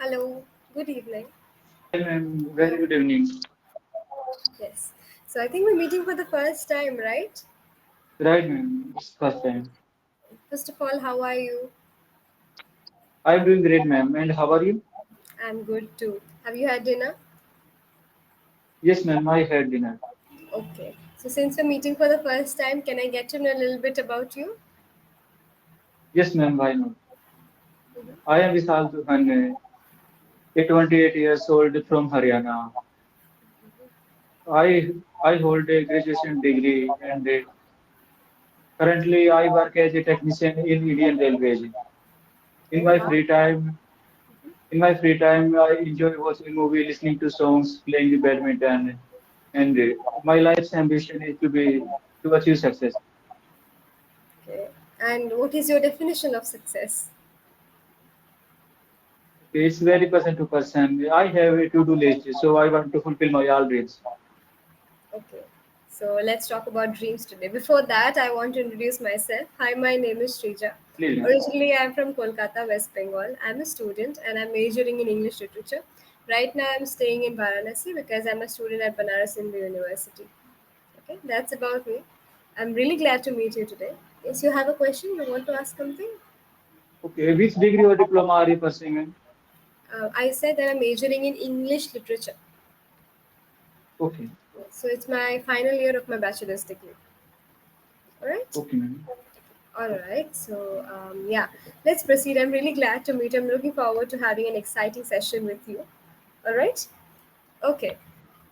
Hello, good evening. Hi ma'am, very good evening. Yes. So I think we're meeting for the first time, right? Right ma'am, it's first time. First of all, how are you? I'm doing great ma'am, and how are you? I'm good too. Have you had dinner? Yes ma'am, I had dinner. Okay. So since we're meeting for the first time, can I get to know a little bit about you? Yes ma'am, why not? Mhm. I am Vishal Duhan, a 28 years old from Haryana. I I hold a graduation degree and currently I work as a technician in Indian Railways. In Oh my wow. free time, I enjoy watching movie, listening to songs, playing the badminton, and my life's ambition is to achieve success. Okay. And what is your definition of success? It's very person to person. I have a to-do list, so I want to fulfill my all dreams. Okay. So let's talk about dreams today. Before that, I want to introduce myself. Hi, my name is Shrija. Please, ma'am. Originally, I'm from Kolkata, West Bengal. I'm a student and I'm majoring in English literature. Right now, I'm staying in Varanasi because I'm a student at Banaras Hindu University. Okay, that's about me. I'm really glad to meet you today. Yes, you have a question? You want to ask something? Okay, which degree or diploma are you pursuing, ma'am? I said that I'm majoring in English literature. Okay, So it's my final year of my bachelor's degree. All right. okay, ma'am. All right. So, yeah, let's proceed. I'm really glad to meet you. I'm looking forward to having an exciting session with you. All right. Okay.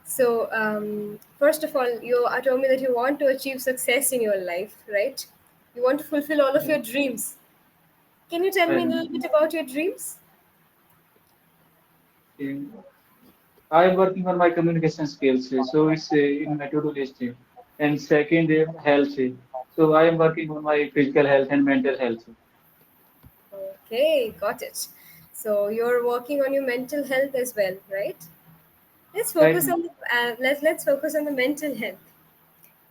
So, first of all, you told me that you want to achieve success in your life, right? You want to fulfill all of Yeah, your dreams. Can you tell me right, a little ma'am. bit about your dreams? Okay. I am working on my communication skills, so it's in my to-do list. And second, health. So I am working on my physical health and mental health. Okay, got it. So, you're working on your mental health as well, right? Let's Right, focus ma'am. on let's focus on the mental health.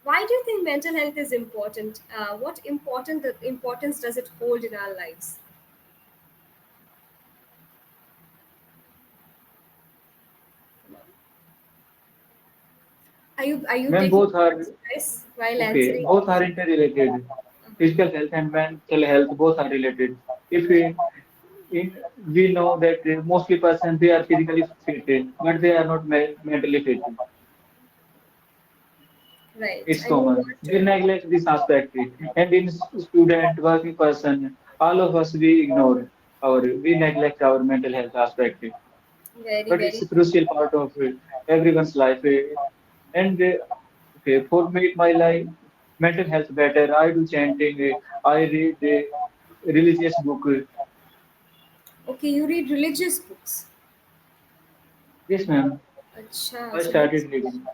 Why do you think mental health is important? What important importance does it hold in our lives? Are you Ma'am, taking both are stress while okay. answering Both this? are interrelated. Physical health and mental health both are related. If in, we know that mostly persons they are physically fit, but they are not mentally fit. Right. It's I don't common. want We to. neglect this aspect, and in student, working person, all of us we neglect our mental health aspect. Very, But it's very a crucial part of everyone's life. And okay, for me, my life, mental health better. I do chanting. I read religious book. okay. You read religious books. Yes, ma'am. Acha. I So started reading.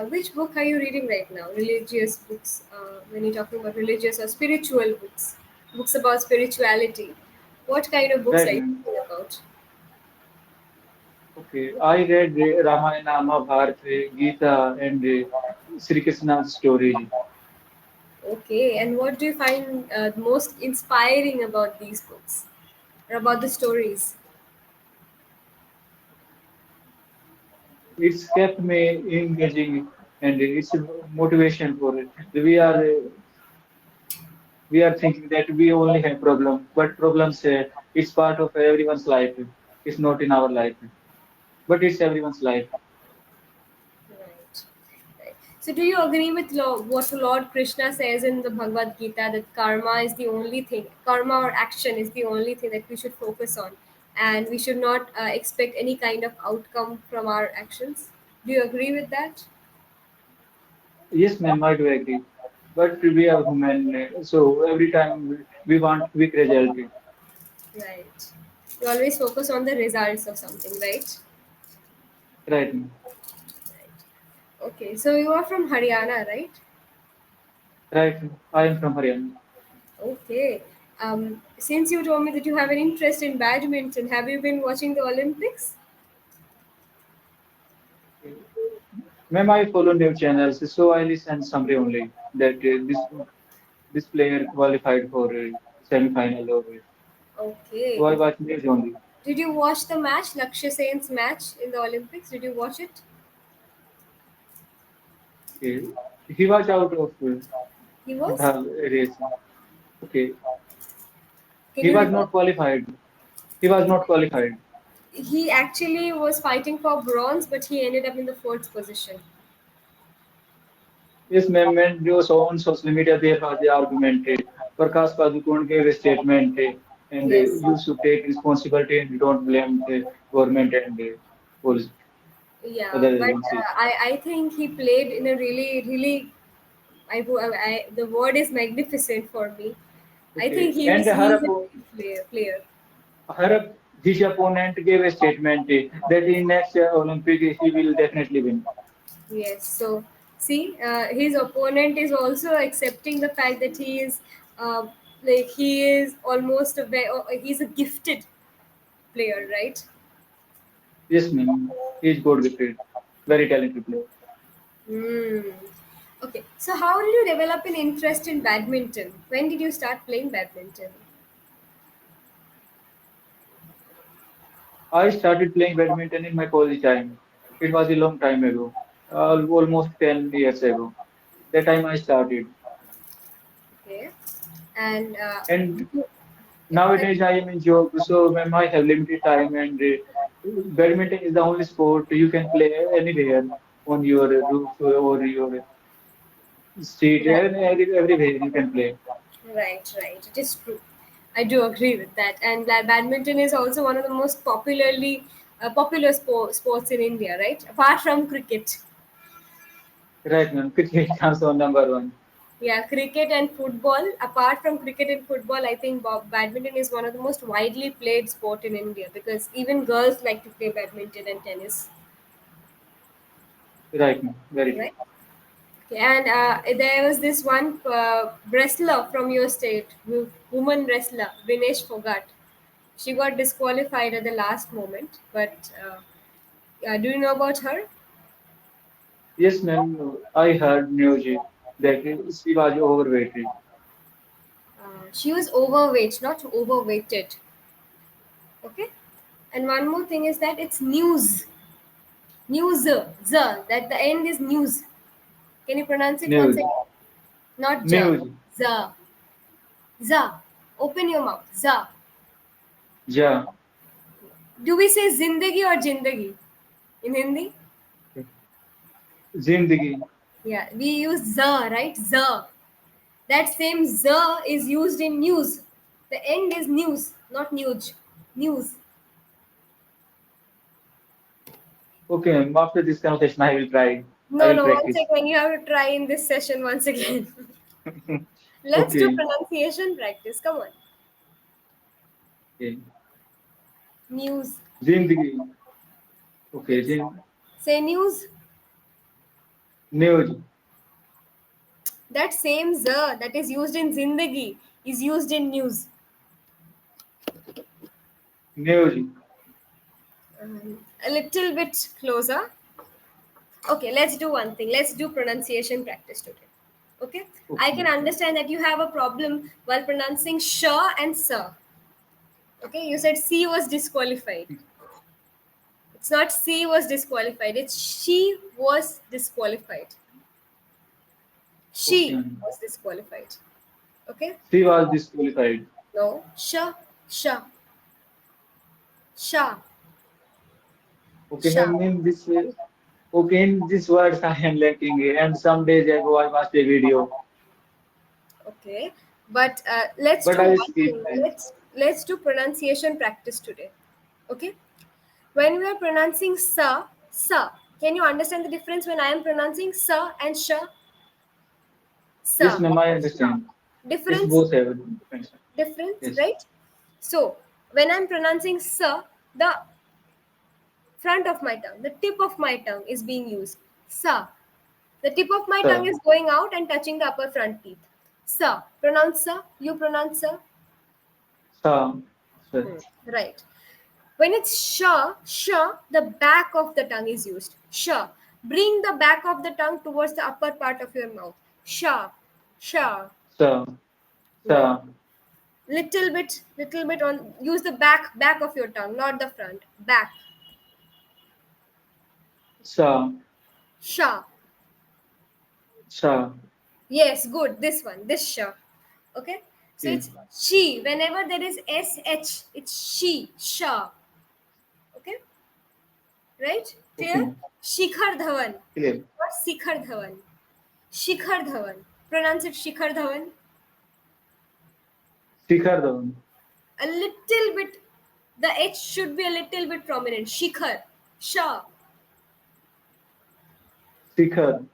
which book are you reading right now? Religious books. When you're talking about religious or spiritual books, books about spirituality. What kind of books Right, are you ma'am. reading about? Okay, I read Ramayana, Mahabharata, Gita, and Sri Krishna's stories. Okay, and what do you find most inspiring about these books or about the stories? It's kept me engaging, and it's a motivation for it. We are thinking that we only have problems, but problems it's part of everyone's life. It's not in our life, but it's everyone's life. Right. Right. So, do you agree with what Lord Krishna says in the Bhagavad Gita that karma is the only thing, karma or action is the only thing that we should focus on, and we should not expect any kind of outcome from our actions? Do you agree with that? Yes, ma'am, I do agree. But we are human, so every time we want quick result. Right. You always focus on the results of something, right? Right, ma'am. Okay. So, you are from Haryana, right? Right. I am from Haryana. Okay. Since you told me that you have an interest in badminton, have you been watching the Olympics? Ma'am, I follow news channels, so I listen summary only that this player qualified for semi-final or Okay. so I watch news only. Did you watch the match, Lakshya Sen's match in the Olympics? Did you watch it? Okay. He was out of He was? the race. Okay. Can He you was recall? not qualified. He was not qualified. He actually was fighting for bronze, but he ended up in the fourth position. Yes, ma'am. When you saw on social media, there was the argument. Prakash Padukone gave a statement, and Yes. you should take responsibility and don't blame the government and police, Yeah, other but agencies. I think he played in a really the word is magnificent for me. I think Okay. And he's a great player. his opponent gave a statement that in next Olympic he will definitely win. Yes. So see, his opponent is also accepting the fact that he is uh, like he is almost he's a gifted player, right? Yes, ma'am. He is good gifted, very talented player. Hmm. Okay. So how did you develop an interest in badminton? When did you start playing badminton? I started playing badminton in my college time. It was a long time ago, almost 10 years ago. That time I started. Okay. And And yeah, nowadays I am in job, so when I have limited time and badminton is the only sport you can play anywhere on your roof or your street, right, and everywhere you can play. right. It is true. I do agree with that. And badminton is also one of the most popular sports in India, right? Apart from cricket. Right, man. Cricket comes on number one. Yeah, cricket and football. Apart from cricket and football, I think badminton is one of the most widely played sport in India because even girls like to play badminton and tennis, Right, man. Very true. right? Okay, and there was this one wrestler from your state, woman wrestler, Vinesh Fogart. She got disqualified at the last moment, but do you know about her? Yes, ma'am. I heard news that she was overweighted. She was overweight, not overweighted. Okay, and one more thing is that it's news, that the end is news. Can you pronounce it once News. again? Not ja, News. za, za. Open your mouth, za. Ja. Do we say zindagi or jindagi in Hindi? Zindagi. Yeah, we use za, right? Za. That same z is used in news. The end is news, not news. News. Okay, ma'am. After this conversation, I will try. I No, will no, one practice. second. You have to try in this session once again. Let's do Okay. pronunciation practice. Come on. Okay. News. Zindagi. Okay. Yes. Say news. News. That same z that is used in zindagi is used in news. News. A little bit closer. Okay, let's do one thing. Let's do pronunciation practice today. Okay? I can Okay. understand that you have a problem while pronouncing sh and sir. Okay, you said C was disqualified. It's not C was disqualified, it's she was disqualified. Okay, She ma'am. was disqualified. Okay? She was disqualified. No. Sha, sha, Okay, sha. ma'am. Okay, in these words I am lacking. And some days ago I watched a video, Okay. But let's but do I one skipped thing. it. Let's do pronunciation practice today. Okay? When we are pronouncing sa, can you understand the difference when I am pronouncing sa and sha? Yes, Sa, ma'am. I sha. understand. It's Difference, both have difference. Yes. right? So, when I'm pronouncing sa, the front of my tongue, the tip of my tongue is being used. Sa. The tip of my tongue Sir. is going out and touching the upper front teeth. Sa. Pronounce sa. You pronounce sa. Sir. Sir. Right. When it's the back of the tongue is used. Sha. Bring the back of the tongue towards the upper part of your mouth. Sha. Sha. Sir. Right. Sir. Little bit on. Use the back of your tongue, not the front. Back. Sa, Sha. Sa. Yes, good. This one. This sha. Okay. So Okay. it's she. Whenever there is sh, it's she. Sha. Okay. Right? Clear? Okay. Shikhar Dhawan. Clear. Not Shikhar Dhawan. Shikhar Dhawan. Pronounce it Shikhar Dhawan. Shikhar Dhawan. A little bit. The H should be a little bit prominent. Shikhar. Sha. Shikhar.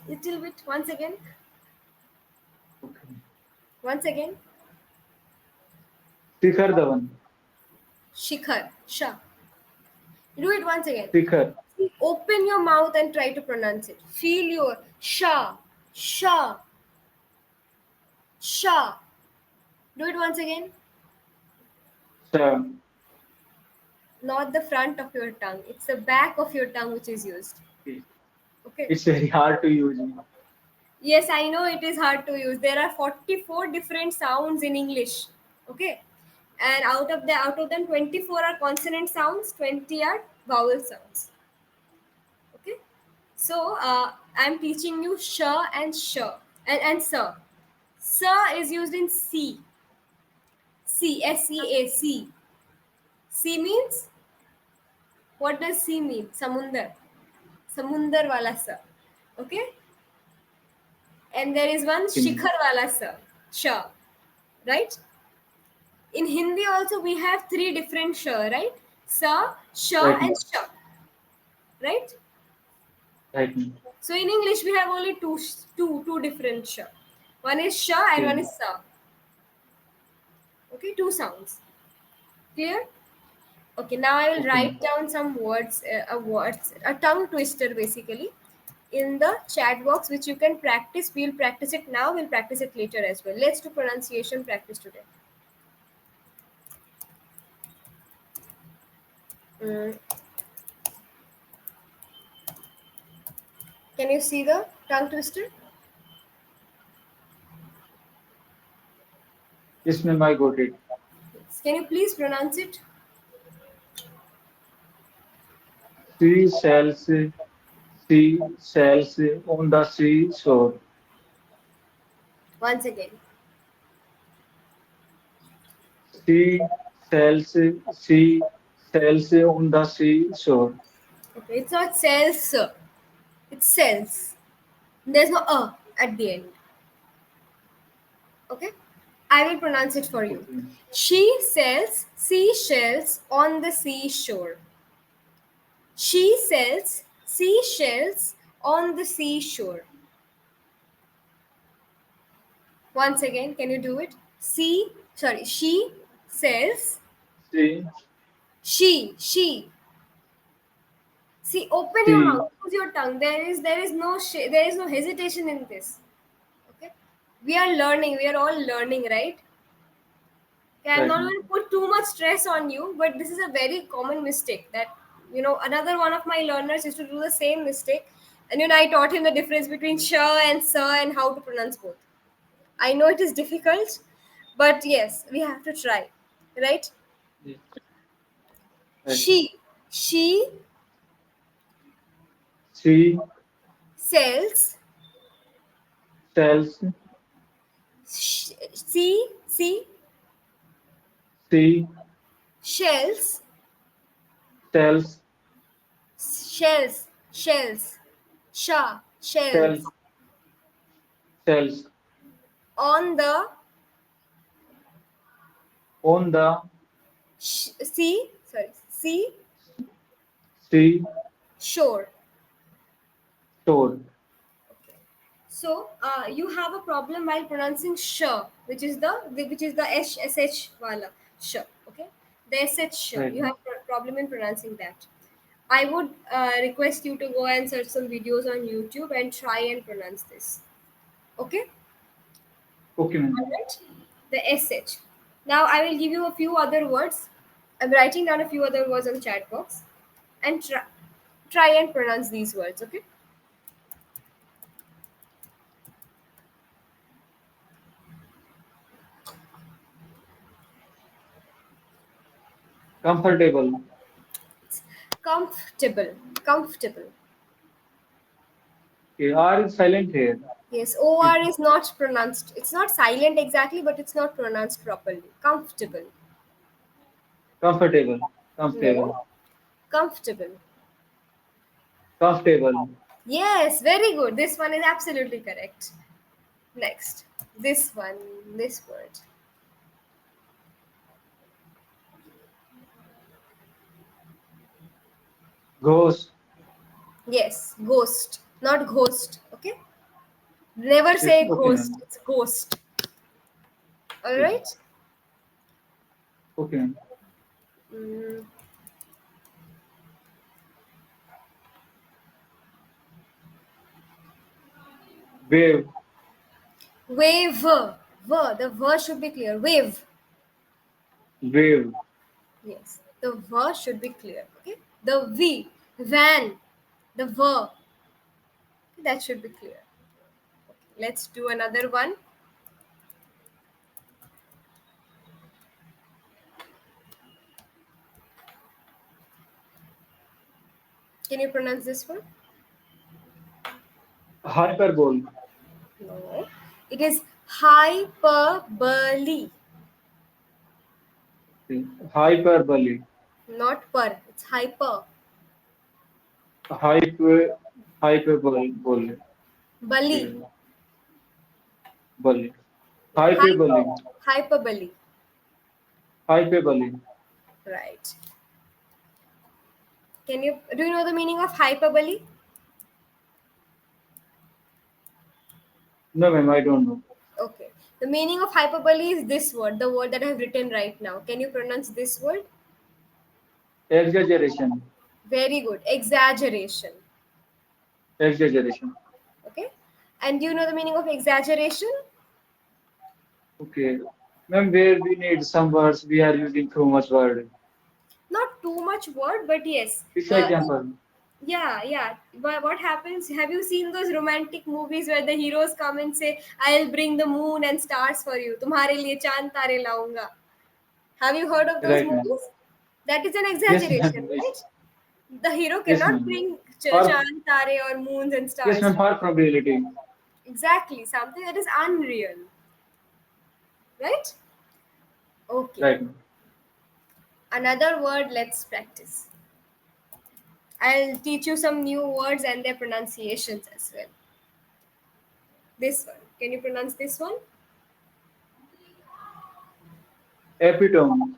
Little bit. Once again. Okay. Once again. Shikhar Dhawan. Shikhar. Sha. Do it once again. Shikhar. Open your mouth and try to pronounce it. Feel your sha. Sha. Sha. Do it once again. Sa. Not the front of your tongue. It's the back of your tongue which is used. Okay. Okay. It's very hard to use. Yes, I know it is hard to use. There are 44 different sounds in English. Okay. And out of them 24 are consonant sounds, 20 are vowel sounds. Okay. So I'm teaching you sh and sh and sir. Sir is used in C. C S E A C. C means, what does C mean? Samundar. Samundar wala sir. Okay. And there is one Okay. Shikhar wala sir. Sh. Right? In Hindi also we have three different sh, right? Sa, sh, Right. and sh. Right? Right. So in English we have only two different sh. One is sh and one Okay. is sa. Okay, two sounds. Clear? Okay, now I will Okay. write down some words, a tongue twister basically, in the chat box, which you can practice. We'll practice it now. We'll practice it later as well. Let's do pronunciation practice today. Mm, can you see the tongue twister? Yes, ma'am, I got it. Can you please pronounce it? She sells, she sells on the seashore. Once again. She sells, she sells on the seashore. Okay, it's not sells. It's sells. There's no at the end. Okay, I will pronounce it for you. Okay. She sells seashells on the seashore. She sells seashells on the seashore. Once again, can you do it? She sells. She, She. See, open your she, mouth, use your tongue. There is no hesitation in this. Okay, we are learning. We are all learning, right? Okay, I'm right. not going to put too much stress on you, but this is a very common mistake that, another one of my learners used to do the same mistake, and I taught him the difference between sh and sir and how to pronounce both. I know it is difficult, but yes, we have to try, right? Yes, right. She She sells sells, sh- see she shells sells, shells sells, shells sells on the on the sea sea shore. shore. So you have a problem while pronouncing sh, which is the sh wala sh. Okay, the sh. Right. You have problem in pronouncing that. I would request you to go and search some videos on YouTube and try and pronounce this. Okay, Okay, ma'am. alright. The sh. Now I will give you a few other words. I'm writing down a few other words on the chat box, and try and pronounce these words. Okay. Comfortable. Comfortable. Comfortable. Okay. R is silent here. Yes, It, OR is not pronounced. It's not silent exactly, but it's not pronounced properly. Comfortable. comfortable. No. Comfortable. Comfortable. Comfortable. Yes, very good. This one is absolutely correct. Next. This one. This word. Ghost. Yes, ghost. Not ghost. Okay? Never Yes. say Okay, ghost. ma'am. It's ghost. Okay. Alright? Okay, ma'am. Mm, Wave. wave. The V should be clear. Wave. Wave. Yes. The V should be clear. Okay? The V. Van. The V. That should be clear. Let's do another one. Can you pronounce this one? Hyperbole. No. It is hyperbole. Okay. Hyperbole. Not per. It's hyper. Hyper. Hyperbole. Bali. Okay. Bole. Hyper. Hyperbole. Hyperbole. Hyperbole. Right. Do you know the meaning of hyperbole? No, ma'am, I don't know. Okay. The meaning of hyperbole is this word, the word that I have written right now. Can you pronounce this word? Exaggeration. Very good. Exaggeration. Exaggeration. Okay. And do you know the meaning of exaggeration? Okay. Ma'am, where we need some words, we are using too much word. Not too much word, but yes. It's example. Yeah, yeah. But what happens? Have you seen those romantic movies where the heroes come and say, "I'll bring the moon and stars for you. तुम्हारे लिए चांद तारे लाऊंगा." Have you heard of those Right, ma'am. movies? That is an Yes, exaggeration, ma'am. Yes. right? The hero Yes, cannot ma'am. bring Far, chand, tare, or moons and yes, stars. ma'am. Far from reality. Exactly, something that is unreal, right? Okay. Right, ma'am. Another word. Let's practice. I'll teach you some new words and their pronunciations as well. This one. Can you pronounce this one? Epitome.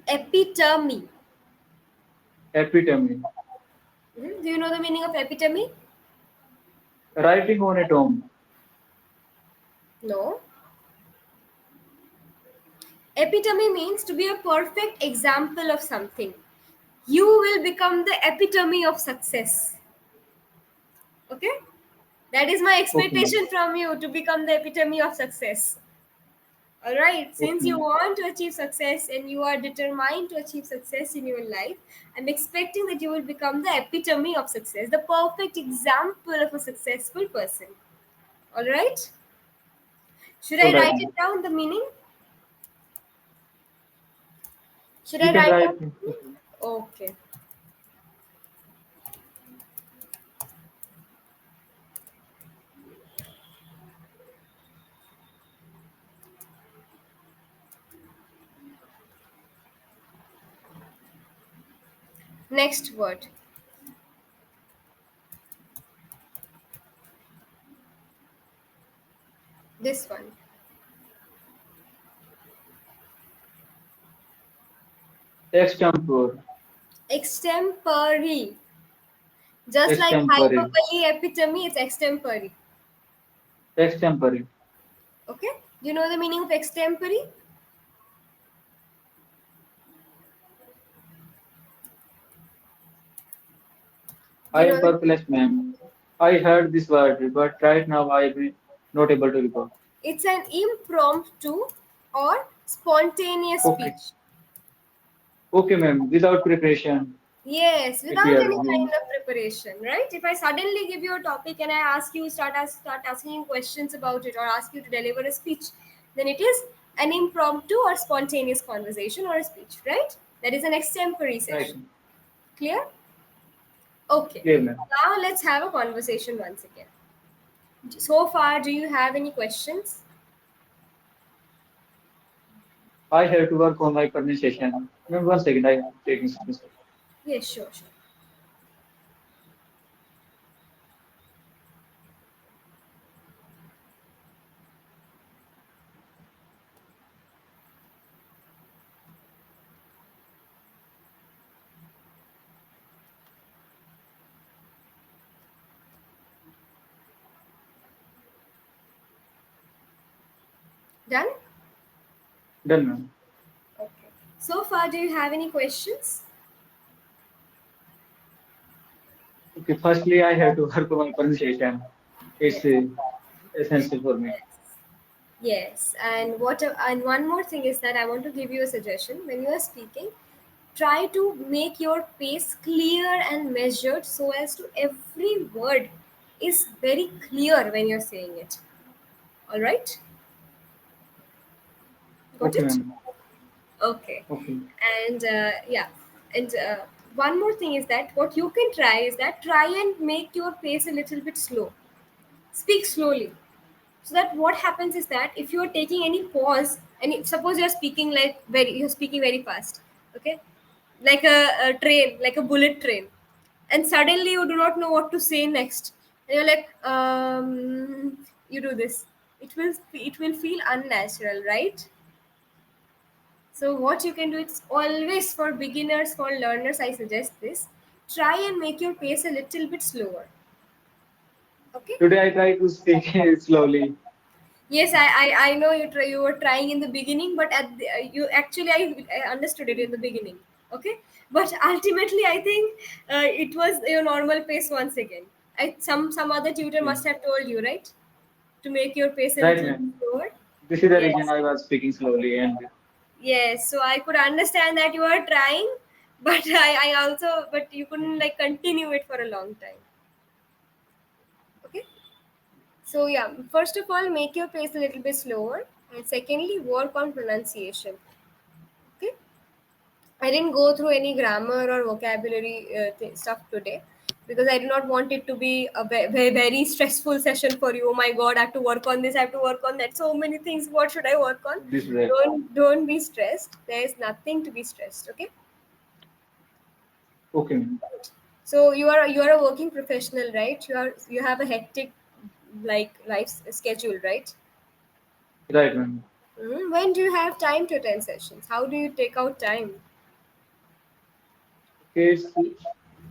Epitome. Epitome. Do you know the meaning of epitome? Writing on a tomb. No. Epitome means to be a perfect example of something. You will become the epitome of success. Okay? That is my Okay, ma'am. expectation from you, to become the epitome of success. Alright, since Okay, you ma'am. want to achieve success and you are determined to achieve success in your life, I'm expecting that you will become the epitome of success, the perfect example of a successful person. Alright? Should All I right, write it ma'am. down, the meaning? Should You I can write write. down the meaning? Okay. Next word. This one. Extempore. Extempore. Just like Extempore. hyperbole, epitome, it's extempore. Extempore. Okay? Do you know the meaning of extempore? Do I you know am the perplexed, ma'am. I heard this word, but right now I am not able to recall. It's an impromptu or spontaneous Okay. speech. Okay, ma'am. Without preparation, Yes, like we without are any kind doing. of preparation, right? If I suddenly give you a topic and I ask you, start asking you questions about it, or ask you to deliver a speech, then it is an impromptu or spontaneous conversation or a speech, right? That is an extempore Right. session. Clear? Okay. Clear, ma'am. Now let's have a conversation once again. So far, do you have any questions? I have to work on my pronunciation. Ma'am, 1 second, I am taking some. Yes, sure, sure. Done? Done, ma'am. Okay. So far, do you have any questions? Okay, firstly, I have to work on my pronunciation. It's Yes. essential for me. Yes, and and one more thing is that I want to give you a suggestion. When you are speaking, try to make your pace clear and measured so as to every word is very clear when you're saying it. All right? Got Okay, it? ma'am. Okay. Okay. And yeah, and one more thing is that what you can try is that try and make your pace a little bit slow. Speak slowly, so that what happens is that if you're taking any pause and suppose you're speaking you're speaking very fast, okay, like a train, like a bullet train, and suddenly you do not know what to say next, and you're like you do this, it will feel unnatural, right? So what you can do, it's always for beginners, for learners, I suggest this: try and make your pace a little bit slower. Okay. Today I try to speak slowly. Yes, I know you were trying in the beginning, but you actually I understood it in the beginning. Okay, but ultimately I think it was your normal pace once again. Some other tutor Okay. must have told you, right, to make your pace a Right, little bit ma'am. slower. This is the reason Yes, I was speaking slowly and yes. So I could understand that you are trying, but I also but you couldn't like continue it for a long time. Okay. So yeah, first of all, make your pace a little bit slower, and secondly, work on pronunciation. Okay, I didn't go through any grammar or vocabulary stuff today because I did not want it to be a very stressful session for you. Oh my God, I have to work on this. I have to work on that. So many things. What should I work on? this is that. Don't be stressed. There is nothing to be stressed. Okay. Okay, ma'am. So you are a working professional, right? You have a hectic like life schedule, right? Right, ma'am. When do you have time to attend sessions? How do you take out time? Okay,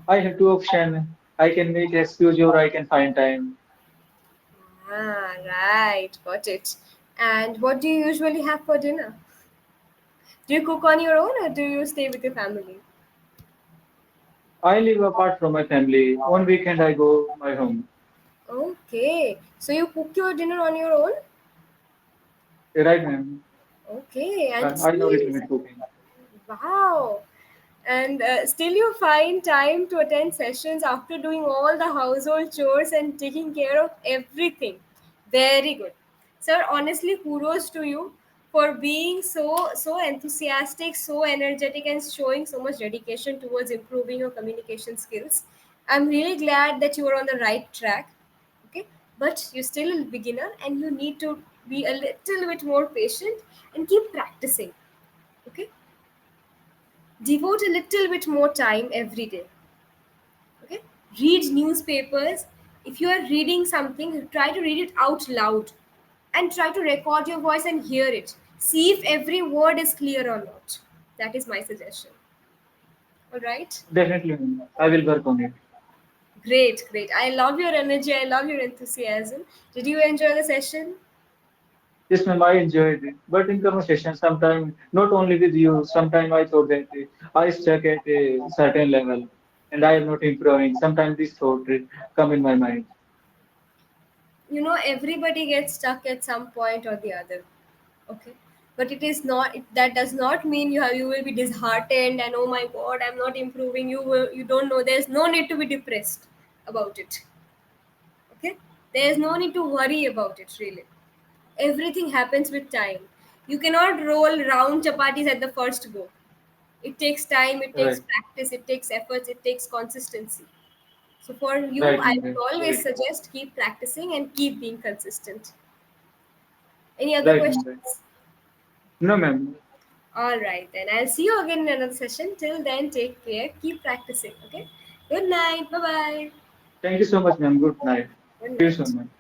I have two options. I can make excuse or I can find time. Ah, right, got it. And what do you usually have for dinner? Do you cook on your own or do you stay with your family? I live apart from my family. On weekend I go my home. Okay, so you cook your dinner on your own? Right, ma'am. Okay, and I know still, little bit cooking. wow. And still, you find time to attend sessions after doing all the household chores and taking care of everything. Very good, sir. Honestly, kudos to you for being so enthusiastic, so energetic, and showing so much dedication towards improving your communication skills. I'm really glad that you are on the right track. Okay, but you're still a beginner, and you need to be a little bit more patient and keep practicing. Okay, devote a little bit more time every day. Okay, read newspapers. If you are reading something, try to read it out loud and try to record your voice and hear it. See if every word is clear or not. That is my suggestion. All right. Definitely, ma'am. I will work on it. Great, great. I love your energy. I love your enthusiasm. Did you enjoy the session? Yes, ma'am, I enjoyed it. But in conversation, sometimes, not only with you, sometimes I thought that I stuck at a certain level and I am not improving. Sometimes this thought come in my mind. Everybody gets stuck at some point or the other. Okay, but it is not that does not mean you will be disheartened and oh my God, I'm not improving. You don't know, there's no need to be depressed about it. Okay, there's no need to worry about it, really. Everything happens with time. You cannot roll round chapatis at the first go. It takes time, it takes Right. practice, it takes efforts, it takes consistency. So for you, Right, I ma'am. would Right. Very always true. suggest keep practicing and keep being consistent. Any other Right, ma'am. Right. questions? No, ma'am. All right, then I'll see you again in another session. Till then, take care, keep practicing. Okay. Good night. Bye bye. Thank you so much, ma'am. Good night. Good See you soon, night. ma'am.